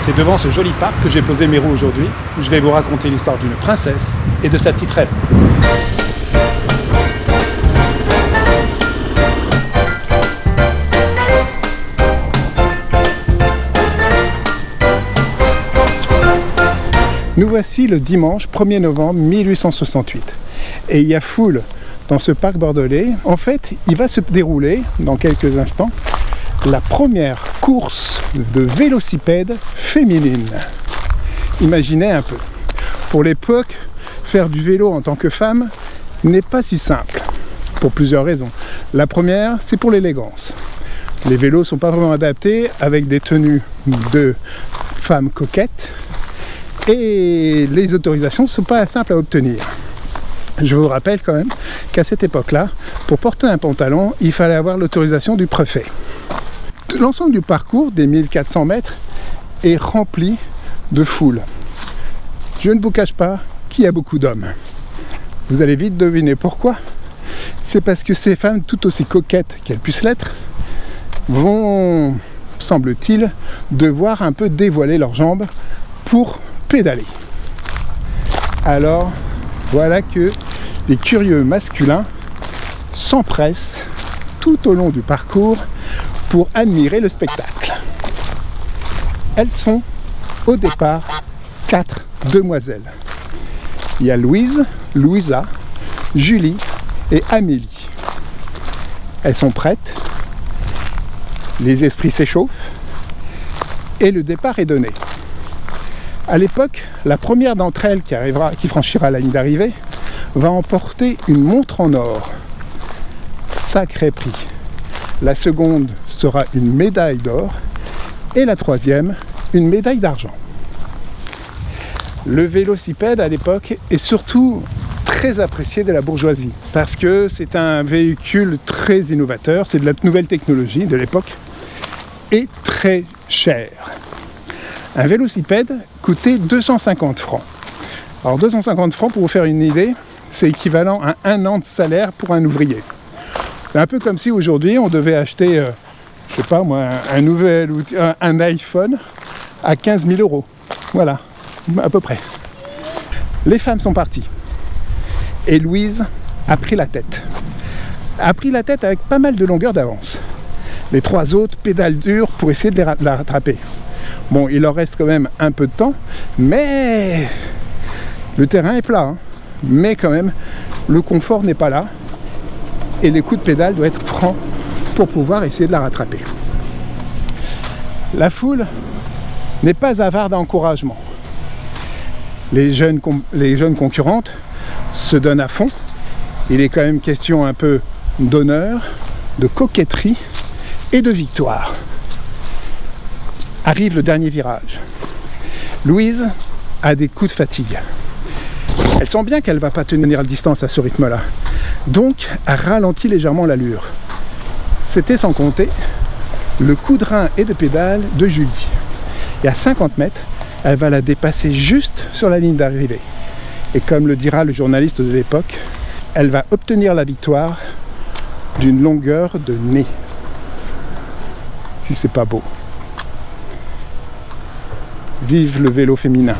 C'est devant ce joli parc que j'ai posé mes roues aujourd'hui, où je vais vous raconter l'histoire d'une princesse et de sa petite reine. Nous voici le dimanche 1er novembre 1868 et il y a foule dans ce parc bordelais. En fait, il va se dérouler dans quelques instants la première course de vélocipède féminine. Imaginez un peu. Pour l'époque, faire du vélo en tant que femme n'est pas si simple, pour plusieurs raisons. La première, c'est pour l'élégance. Les vélos ne sont pas vraiment adaptés avec des tenues de femmes coquettes et les autorisations ne sont pas simples à obtenir. Je vous rappelle quand même qu'à cette époque-là, pour porter un pantalon, il fallait avoir l'autorisation du préfet. L'ensemble du parcours des 1400 mètres est rempli de foule. Je ne vous cache pas qu'il y a beaucoup d'hommes. Vous allez vite deviner pourquoi. C'est parce que ces femmes, tout aussi coquettes qu'elles puissent l'être, vont, semble-t-il, devoir un peu dévoiler leurs jambes pour pédaler. Alors, voilà que les curieux masculins s'empressent tout au long du parcours pour admirer le spectacle. Elles sont au départ 4 demoiselles. Il y a Louise, Louisa, Julie et Amélie. Elles sont prêtes, les esprits s'échauffent et le départ est donné. À l'époque, la première d'entre elles qui franchira la ligne d'arrivée va emporter une montre en or. Sacré prix. La seconde sera une médaille d'or et la troisième, une médaille d'argent. Le vélocipède à l'époque est surtout très apprécié de la bourgeoisie parce que c'est un véhicule très innovateur, c'est de la nouvelle technologie de l'époque et très cher. Un vélocipède coûtait 250 francs. Alors 250 francs, pour vous faire une idée, c'est équivalent à 1 an de salaire pour un ouvrier. C'est un peu comme si aujourd'hui on devait acheter, je sais pas moi, un iPhone à 15 000 euros. Voilà, à peu près. Les femmes sont parties. Et Louise a pris la tête. A pris la tête avec pas mal de longueur d'avance. Les 3 autres pédalent dur pour essayer de la rattraper. Bon, il leur reste quand même un peu de temps, mais le terrain est plat. Mais quand même, le confort n'est pas là. Et les coups de pédale doivent être francs pour pouvoir essayer de la rattraper. La foule n'est pas avare d'encouragement. Les jeunes concurrentes se donnent à fond. Il est quand même question un peu d'honneur, de coquetterie et de victoire. Arrive le dernier virage. Louise a des coups de fatigue. Elle sent bien qu'elle ne va pas tenir la distance à ce rythme-là. Donc, elle ralentit légèrement l'allure. C'était sans compter le coup de rein et de pédale de Julie. Et à 50 mètres, elle va la dépasser juste sur la ligne d'arrivée. Et comme le dira le journaliste de l'époque, elle va obtenir la victoire d'une longueur de nez. Si c'est pas beau. Vive le vélo féminin!